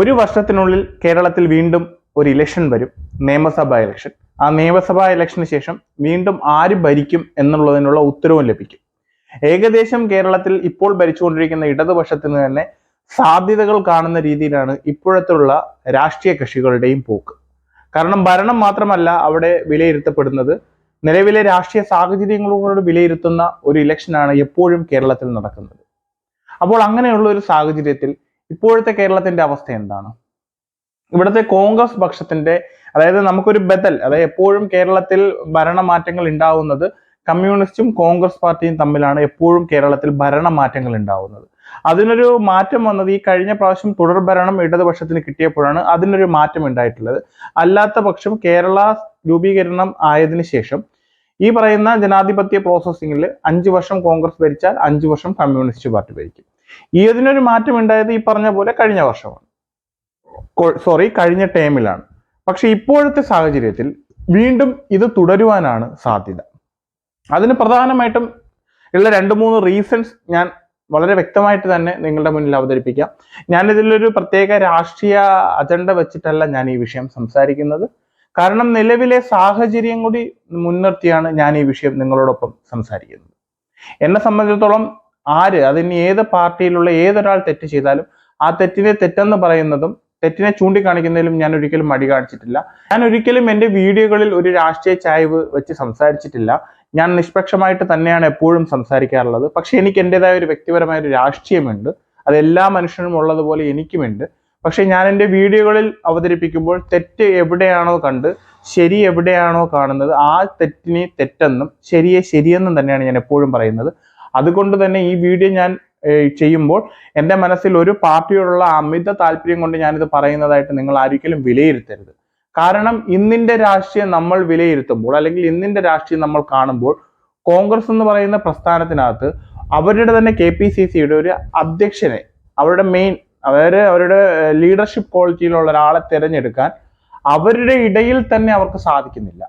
ഒരു വർഷത്തിനുള്ളിൽ കേരളത്തിൽ വീണ്ടും ഒരു ഇലക്ഷൻ വരും, നിയമസഭാ ഇലക്ഷൻ. ആ നിയമസഭാ ഇലക്ഷന് ശേഷം വീണ്ടും ആര് ഭരിക്കും എന്നുള്ളതിനുള്ള ഉത്തരവും ലഭിക്കും. ഏകദേശം കേരളത്തിൽ ഇപ്പോൾ ഭരിച്ചുകൊണ്ടിരിക്കുന്ന ഇടതുപക്ഷത്തിന് തന്നെ സാധ്യതകൾ കാണുന്ന രീതിയിലാണ് ഇപ്പോഴത്തുള്ള രാഷ്ട്രീയ കക്ഷികളുടെയും പോക്ക്. കാരണം ഭരണം മാത്രമല്ല അവിടെ വിലയിരുത്തപ്പെടുന്നത്, നിലവിലെ രാഷ്ട്രീയ സാഹചര്യങ്ങളോട് വിലയിരുത്തുന്ന ഒരു ഇലക്ഷനാണ് എപ്പോഴും കേരളത്തിൽ നടക്കുന്നത്. അപ്പോൾ അങ്ങനെയുള്ള ഒരു സാഹചര്യത്തിൽ ഇപ്പോഴത്തെ കേരളത്തിന്റെ അവസ്ഥ എന്താണ്? ഇവിടുത്തെ കോൺഗ്രസ് പക്ഷത്തിന്റെ, അതായത് നമുക്കൊരു ബദൽ, അതായത് എപ്പോഴും കേരളത്തിൽ ഭരണമാറ്റങ്ങൾ ഉണ്ടാവുന്നത് കമ്മ്യൂണിസ്റ്റും കോൺഗ്രസ് പാർട്ടിയും തമ്മിലാണ് എപ്പോഴും കേരളത്തിൽ ഭരണമാറ്റങ്ങൾ ഉണ്ടാവുന്നത്. അതിനൊരു മാറ്റം വന്നത് ഈ കഴിഞ്ഞ പ്രാവശ്യം തുടർ ഭരണം ഇടതുപക്ഷത്തിന് കിട്ടിയപ്പോഴാണ് അതിനൊരു മാറ്റം ഉണ്ടായിട്ടുള്ളത്. അല്ലാത്ത പക്ഷം കേരള രൂപീകരണം ആയതിനു ശേഷം ഈ പറയുന്ന ജനാധിപത്യ പ്രോസസ്സിംഗിൽ 5 വർഷം കോൺഗ്രസ് ഭരിച്ചാൽ 5 വർഷം കമ്മ്യൂണിസ്റ്റ് പാർട്ടി ഭരിക്കും. ഇതിനൊരു മാറ്റം ഉണ്ടായത് ഈ പറഞ്ഞ പോലെ കഴിഞ്ഞ വർഷമാണ്, കഴിഞ്ഞ ടേമിലാണ്. പക്ഷെ ഇപ്പോഴത്തെ സാഹചര്യത്തിൽ വീണ്ടും ഇത് തുടരുവാനാണ് സാധ്യത. അതിന് പ്രധാനമായിട്ടും ഉള്ള 2-3 റീസൺസ് ഞാൻ വളരെ വ്യക്തമായിട്ട് തന്നെ നിങ്ങളുടെ മുന്നിൽ അവതരിപ്പിക്കാം. ഞാനിതിലൊരു പ്രത്യേക രാഷ്ട്രീയ അജണ്ട വെച്ചിട്ടല്ല ഞാൻ ഈ വിഷയം സംസാരിക്കുന്നത്. കാരണം നിലവിലെ സാഹചര്യം കൂടി മുൻനിർത്തിയാണ് ഞാൻ ഈ വിഷയം നിങ്ങളോടൊപ്പം സംസാരിക്കുന്നത്. എന്നെ സംബന്ധിച്ചിടത്തോളം അതിന് ഏത് പാർട്ടിയിലുള്ള ഏതൊരാൾ തെറ്റ് ചെയ്താലും ആ തെറ്റിനെ തെറ്റെന്ന് പറയുന്നതും തെറ്റിനെ ചൂണ്ടിക്കാണിക്കുന്നതിലും ഞാൻ ഒരിക്കലും മടി കാണിച്ചിട്ടില്ല. ഞാൻ ഒരിക്കലും എൻ്റെ വീഡിയോകളിൽ ഒരു രാഷ്ട്രീയ ചായ്വ് വെച്ച് സംസാരിച്ചിട്ടില്ല. ഞാൻ നിഷ്പക്ഷമായിട്ട് തന്നെയാണ് എപ്പോഴും സംസാരിക്കാറുള്ളത്. പക്ഷെ എനിക്ക് എൻ്റെതായ ഒരു വ്യക്തിപരമായ ഒരു രാഷ്ട്രീയമുണ്ട്, അത് എല്ലാ മനുഷ്യനും ഉള്ളതുപോലെ എനിക്കുമുണ്ട്. പക്ഷെ ഞാൻ എൻ്റെ വീഡിയോകളിൽ അവതരിപ്പിക്കുമ്പോൾ തെറ്റ് എവിടെയാണോ കണ്ട് ശരി എവിടെയാണോ കാണുന്നത് ആ തെറ്റിനെ തെറ്റെന്നും ശരിയെ ശരിയെന്നും തന്നെയാണ് ഞാൻ എപ്പോഴും പറയുന്നത്. അതുകൊണ്ട് തന്നെ ഈ വീഡിയോ ഞാൻ ചെയ്യുമ്പോൾ എൻ്റെ മനസ്സിൽ ഒരു പാർട്ടിയോടുള്ള അമിത താല്പര്യം കൊണ്ട് ഞാനിത് പറയുന്നതായിട്ട് നിങ്ങൾ ഒരിക്കലും വിലയിരുത്തരുത്. കാരണം ഇന്നിന്റെ രാഷ്ട്രീയം നമ്മൾ വിലയിരുത്തുമ്പോൾ, അല്ലെങ്കിൽ ഇന്നിന്റെ രാഷ്ട്രീയം നമ്മൾ കാണുമ്പോൾ, കോൺഗ്രസ് എന്ന് പറയുന്ന പ്രസ്ഥാനത്തിനകത്ത് അവരുടെ തന്നെ KPCCയുടെ ഒരു അധ്യക്ഷനെ, അവരുടെ മെയിൻ, അവരുടെ ലീഡർഷിപ്പ് ക്വാളിറ്റിയിലുള്ള ഒരാളെ തിരഞ്ഞെടുക്കാൻ അവരുടെ ഇടയിൽ തന്നെ അവർക്ക് സാധിക്കുന്നില്ല.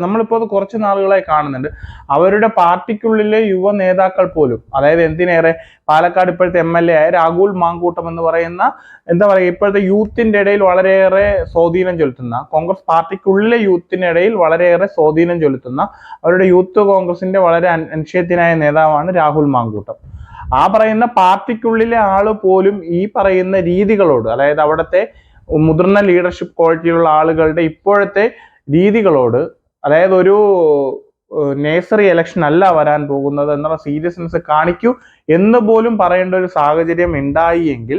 നമ്മളിപ്പോൾ കുറച്ച് നാളുകളായി കാണുന്നുണ്ട്. അവരുടെ പാർട്ടിക്കുള്ളിലെ യുവ നേതാക്കൾ പോലും, അതായത് എന്തിനേറെ പാലക്കാട് ഇപ്പോഴത്തെ MLA ആയ രാഹുൽ മാങ്കൂട്ടം എന്ന് പറയുന്ന, ഇപ്പോഴത്തെ യൂത്തിന്റെ ഇടയിൽ വളരെയേറെ സ്വാധീനം ചെലുത്തുന്ന, കോൺഗ്രസ് പാർട്ടിക്കുള്ളിലെ യൂത്തിനിടയിൽ വളരെയേറെ സ്വാധീനം ചെലുത്തുന്ന, അവരുടെ യൂത്ത് കോൺഗ്രസിന്റെ വളരെ അനിശ്ചയത്തിനായ നേതാവാണ് രാഹുൽ മാങ്കൂട്ടം. ആ പറയുന്ന പാർട്ടിക്കുള്ളിലെ ആള് പോലും ഈ പറയുന്ന രീതികളോട്, അതായത് അവിടുത്തെ മുതിർന്ന ലീഡർഷിപ്പ് ക്വാളിറ്റിയിലുള്ള ആളുകളുടെ ഇപ്പോഴത്തെ രീതികളോട്, അതായത് ഒരു നേഴ്സറി ഇലക്ഷൻ അല്ല വരാൻ പോകുന്നത് എന്നുള്ള സീരിയസ്നെസ് കാണിക്കൂ എന്ന് പോലും പറയേണ്ട ഒരു സാഹചര്യം ഉണ്ടായി എങ്കിൽ,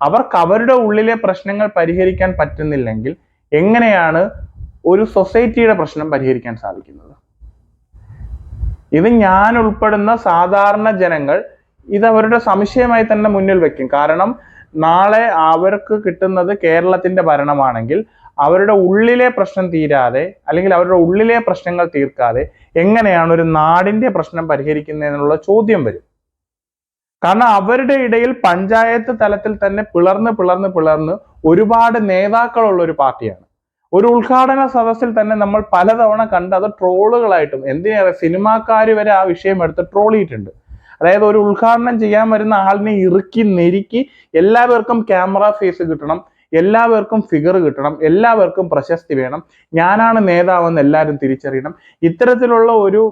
അവർക്ക് അവരുടെ ഉള്ളിലെ പ്രശ്നങ്ങൾ പരിഹരിക്കാൻ പറ്റുന്നില്ലെങ്കിൽ എങ്ങനെയാണ് ഒരു സൊസൈറ്റിയുടെ പ്രശ്നം പരിഹരിക്കാൻ സാധിക്കുന്നത്? ഇത് ഞാൻ ഉൾപ്പെടുന്ന സാധാരണ ജനങ്ങൾ ഇത് അവരുടെ സംശയമായി തന്നെ മുന്നിൽ വെക്കും. കാരണം നാളെ അവർക്ക് കിട്ടുന്നത് കേരളത്തിന്റെ ഭരണമാണെങ്കിൽ അവരുടെ ഉള്ളിലെ പ്രശ്നം തീരാതെ, അല്ലെങ്കിൽ അവരുടെ ഉള്ളിലെ പ്രശ്നങ്ങൾ തീർക്കാതെ എങ്ങനെയാണ് ഒരു നാടിന്റെ പ്രശ്നം പരിഹരിക്കുന്നതിനുള്ള ചോദ്യം വരും. കാരണം അവരുടെ ഇടയിൽ പഞ്ചായത്ത് തലത്തിൽ തന്നെ പിളർന്ന് ഒരുപാട് നേതാക്കളുള്ള ഒരു പാർട്ടിയാണ്. ഒരു ഉദ്ഘാടന സദസ്സിൽ തന്നെ നമ്മൾ പലതവണ കണ്ട് അത് ട്രോളുകളായിട്ടും, എന്തിനേറെ സിനിമാക്കാർ വരെ ആ വിഷയം എടുത്ത് ട്രോളിയിട്ടുണ്ട്. അതായത് ഒരു ഉദ്ഘാടനം ചെയ്യാൻ വരുന്ന ആളിനെ ഇറുക്കി നെരുക്കി എല്ലാവർക്കും ക്യാമറ ഫേസ് കിട്ടണം, എല്ലാവർക്കും ഫിഗർ കിട്ടണം, എല്ലാവർക്കും പ്രശസ്തി വേണം, ഞാനാണ് നേതാവെന്ന് എല്ലാവരും തിരിച്ചറിയണം. ഇത്തരത്തിലുള്ള ഒരു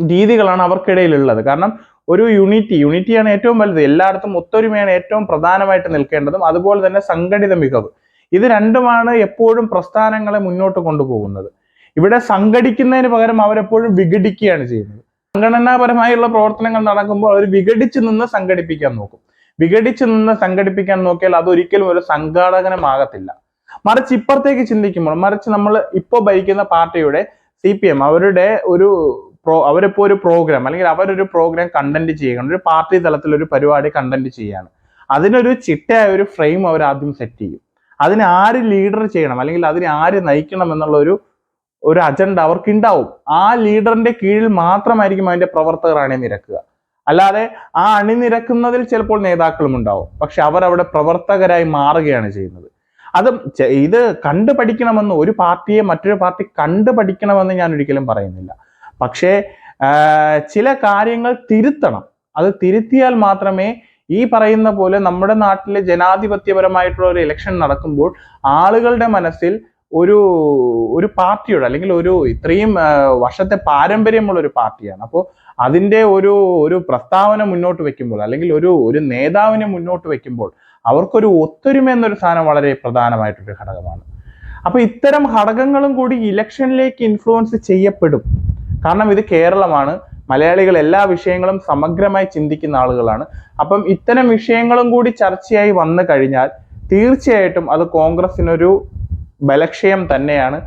രീതികളാണ് അവർക്കിടയിൽ ഉള്ളത്. കാരണം ഒരു യൂണിറ്റിയാണ് ഏറ്റവും വലുത്. എല്ലായിടത്തും ഒത്തൊരുമയാണ് ഏറ്റവും പ്രധാനമായിട്ട് നിൽക്കേണ്ടതും. അതുപോലെ തന്നെ സംഘടിത മികവ്, ഇത് രണ്ടുമാണ് എപ്പോഴും പ്രസ്ഥാനങ്ങളെ മുന്നോട്ട് കൊണ്ടുപോകുന്നത്. ഇവിടെ സംഘടിക്കുന്നതിന് പകരം അവരെപ്പോഴും വിഘടിക്കുകയാണ് ചെയ്യുന്നത്. സംഘടനാപരമായുള്ള പ്രവർത്തനങ്ങൾ നടക്കുമ്പോൾ അവർ വിഘടിച്ച് നിന്ന് സംഘടിപ്പിക്കാൻ നോക്കും. വിഘടിച്ച് നിന്ന് സംഘടിപ്പിക്കാൻ നോക്കിയാൽ അതൊരിക്കലും ഒരു സംഘാടകനമാകത്തില്ല. മറിച്ച് ഇപ്പുറത്തേക്ക് ചിന്തിക്കുമ്പോൾ, മറിച്ച് നമ്മൾ ഇപ്പോൾ ഭരിക്കുന്ന പാർട്ടിയുടെ CPM അവരിപ്പോ ഒരു പ്രോഗ്രാം, അല്ലെങ്കിൽ അവരൊരു പ്രോഗ്രാം കണ്ടന്റ് ചെയ്യുകയാണ്, ഒരു പാർട്ടി തലത്തിൽ ഒരു പരിപാടി കണ്ടന്റ് ചെയ്യാണ്. അതിനൊരു ചിട്ടയായ ഒരു ഫ്രെയിം അവർ ആദ്യം സെറ്റ് ചെയ്യും. അതിന് ആര് ലീഡർ ചെയ്യണം, അല്ലെങ്കിൽ അതിനെ ആര് നയിക്കണം എന്നുള്ള ഒരു അജണ്ട അവർക്ക് ഉണ്ടാവും. ആ ലീഡറിന്റെ കീഴിൽ മാത്രമായിരിക്കും അതിന്റെ പ്രവർത്തകർ അണിനിരക്കുക. അല്ലാതെ ആ അണിനിരക്കുന്നതിൽ ചിലപ്പോൾ നേതാക്കളും ഉണ്ടാവും, പക്ഷെ അവരവിടെ പ്രവർത്തകരായി മാറുകയാണ് ചെയ്യുന്നത്. ഇത് കണ്ടുപഠിക്കണമെന്ന്, ഒരു പാർട്ടിയെ മറ്റൊരു പാർട്ടി കണ്ടുപഠിക്കണമെന്ന് ഞാൻ ഒരിക്കലും പറയുന്നില്ല. പക്ഷേ ചില കാര്യങ്ങൾ തിരുത്തണം. അത് തിരുത്തിയാൽ മാത്രമേ ഈ പറയുന്ന പോലെ നമ്മുടെ നാട്ടിലെ ജനാധിപത്യപരമായിട്ടുള്ള ഒരു ഇലക്ഷൻ നടക്കുമ്പോൾ ആളുകളുടെ മനസ്സിൽ ഒരു ഒരു പാർട്ടിയുടെ അല്ലെങ്കിൽ ഇത്രയും വർഷത്തെ പാരമ്പര്യമുള്ള ഒരു പാർട്ടിയാണ്. അപ്പോൾ അതിൻ്റെ ഒരു പ്രസ്താവന മുന്നോട്ട് വെക്കുമ്പോൾ അല്ലെങ്കിൽ ഒരു നേതാവിനെ മുന്നോട്ട് വെക്കുമ്പോൾ അവർക്കൊരു ഒത്തൊരുമ എന്നൊരു സാധനം വളരെ പ്രധാനമായിട്ടൊരു ഘടകമാണ്. അപ്പൊ ഇത്തരം ഘടകങ്ങളും കൂടി ഇലക്ഷനിലേക്ക് ഇൻഫ്ലുവൻസ് ചെയ്യപ്പെടും. കാരണം ഇത് കേരളമാണ്, മലയാളികൾ എല്ലാ വിഷയങ്ങളും സമഗ്രമായി ചിന്തിക്കുന്ന ആളുകളാണ്. അപ്പം ഇത്തരം വിഷയങ്ങളും കൂടി ചർച്ചയായി വന്നു കഴിഞ്ഞാൽ തീർച്ചയായിട്ടും അത് കോൺഗ്രസിനൊരു ബലക്ഷയം തന്നെയാണ്.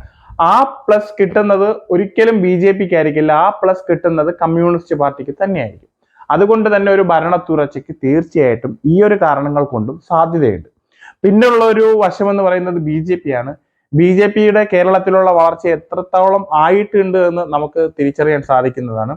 ആ പ്ലസ് കിട്ടുന്നത് ഒരിക്കലും BJPക്ക് ആയിരിക്കില്ല, ആ പ്ലസ് കിട്ടുന്നത് കമ്മ്യൂണിസ്റ്റ് പാർട്ടിക്ക് തന്നെയായിരിക്കും. അതുകൊണ്ട് തന്നെ ഒരു ഭരണത്തുടർച്ചയ്ക്ക് തീർച്ചയായിട്ടും ഈ ഒരു കാരണങ്ങൾ കൊണ്ടും സാധ്യതയുണ്ട്. പിന്നെയുള്ള ഒരു വശമെന്ന് പറയുന്നത് BJP ആണ്. BJPയുടെ കേരളത്തിലുള്ള വളർച്ച എത്രത്തോളം ആയിട്ടുണ്ട് എന്ന് നമുക്ക് തിരിച്ചറിയാൻ സാധിക്കുന്നതാണ്.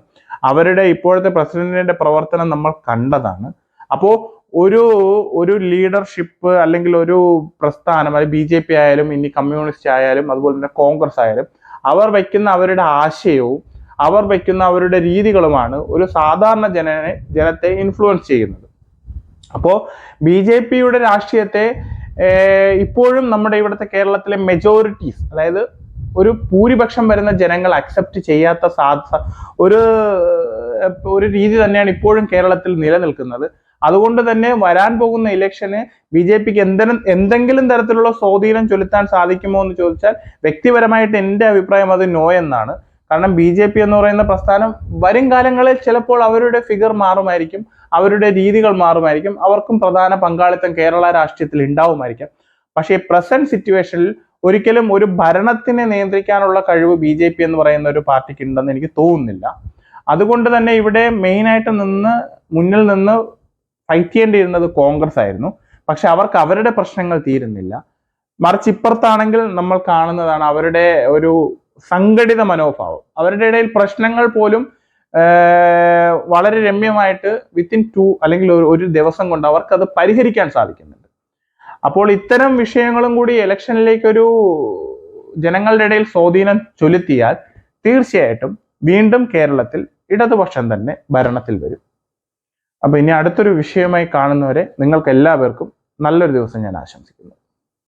അവരുടെ ഇപ്പോഴത്തെ പ്രസിഡന്റിന്റെ പ്രവർത്തനം നമ്മൾ കണ്ടതാണ്. അപ്പോൾ ഒരു ലീഡർഷിപ്പ് അല്ലെങ്കിൽ ഒരു പ്രസ്ഥാനം, അത് BJP ആയാലും ഇനി കമ്മ്യൂണിസ്റ്റ് ആയാലും അതുപോലെ തന്നെ കോൺഗ്രസ് ആയാലും, അവർ വയ്ക്കുന്ന അവരുടെ ആശയവും അവർ വയ്ക്കുന്ന അവരുടെ രീതികളുമാണ് ഒരു സാധാരണ ജനത്തെ ഇൻഫ്ലുവൻസ് ചെയ്യുന്നത്. അപ്പോൾ BJPയുടെ രാഷ്ട്രീയത്തെ ഇപ്പോഴും നമ്മുടെ ഇവിടുത്തെ കേരളത്തിലെ മെജോറിറ്റീസ്, അതായത് ഒരു ഭൂരിപക്ഷം വരുന്ന ജനങ്ങൾ അക്സെപ്റ്റ് ചെയ്യാത്ത ഒരു രീതി തന്നെയാണ് ഇപ്പോഴും കേരളത്തിൽ നിലനിൽക്കുന്നത്. അതുകൊണ്ട് തന്നെ വരാൻ പോകുന്ന ഇലക്ഷന് BJPക്ക് എന്തെങ്കിലും തരത്തിലുള്ള സ്വാധീനം ചെലുത്താൻ സാധിക്കുമോ എന്ന് ചോദിച്ചാൽ വ്യക്തിപരമായിട്ട് എൻ്റെ അഭിപ്രായം അത് നോ എന്നാണ്. കാരണം BJP എന്ന് പറയുന്ന പ്രസ്ഥാനം വരും കാലങ്ങളിൽ ചിലപ്പോൾ അവരുടെ ഫിഗർ മാറുമായിരിക്കും, അവരുടെ രീതികൾ മാറുമായിരിക്കും, അവർക്കും പ്രധാന പങ്കാളിത്തം കേരള രാഷ്ട്രീയത്തിൽ ഉണ്ടാവുമായിരിക്കാം. പക്ഷേ പ്രസന്റ് സിറ്റുവേഷനിൽ ഒരിക്കലും ഒരു ഭരണത്തിനെ നിയന്ത്രിക്കാനുള്ള കഴിവ് BJP എന്ന് പറയുന്ന ഒരു പാർട്ടിക്ക് ഉണ്ടെന്ന് എനിക്ക് തോന്നുന്നില്ല. അതുകൊണ്ട് തന്നെ ഇവിടെ മെയിനായിട്ട് മുന്നിൽ നിന്ന് ഫൈറ്റ് ചെയ്യേണ്ടിയിരുന്നത് കോൺഗ്രസ് ആയിരുന്നു. പക്ഷെ അവർക്ക് അവരുടെ പ്രശ്നങ്ങൾ തീരുന്നില്ല. മറിച്ച് ഇപ്പുറത്താണെങ്കിൽ നമ്മൾ കാണുന്നതാണ് അവരുടെ ഒരു സംഘടിത മനോഭാവം. അവരുടെ ഇടയിൽ പ്രശ്നങ്ങൾ പോലും വളരെ രമ്യമായിട്ട് വിത്തിൻ 2 അല്ലെങ്കിൽ ഒരു ദിവസം കൊണ്ട് അവർക്ക് അത് പരിഹരിക്കാൻ സാധിക്കുന്നുണ്ട്. അപ്പോൾ ഇത്തരം വിഷയങ്ങളും കൂടി ഇലക്ഷനിലേക്ക് ജനങ്ങളുടെ ഇടയിൽ സ്വാധീനം ചെലുത്തിയാൽ തീർച്ചയായിട്ടും വീണ്ടും കേരളത്തിൽ ഇടതുപക്ഷം തന്നെ ഭരണത്തിൽ വരും. അപ്പൊ ഇനി അടുത്തൊരു വിഷയമായി കാണുന്നവരെ നിങ്ങൾക്ക് എല്ലാവർക്കും നല്ലൊരു ദിവസം ഞാൻ ആശംസിക്കുന്നു.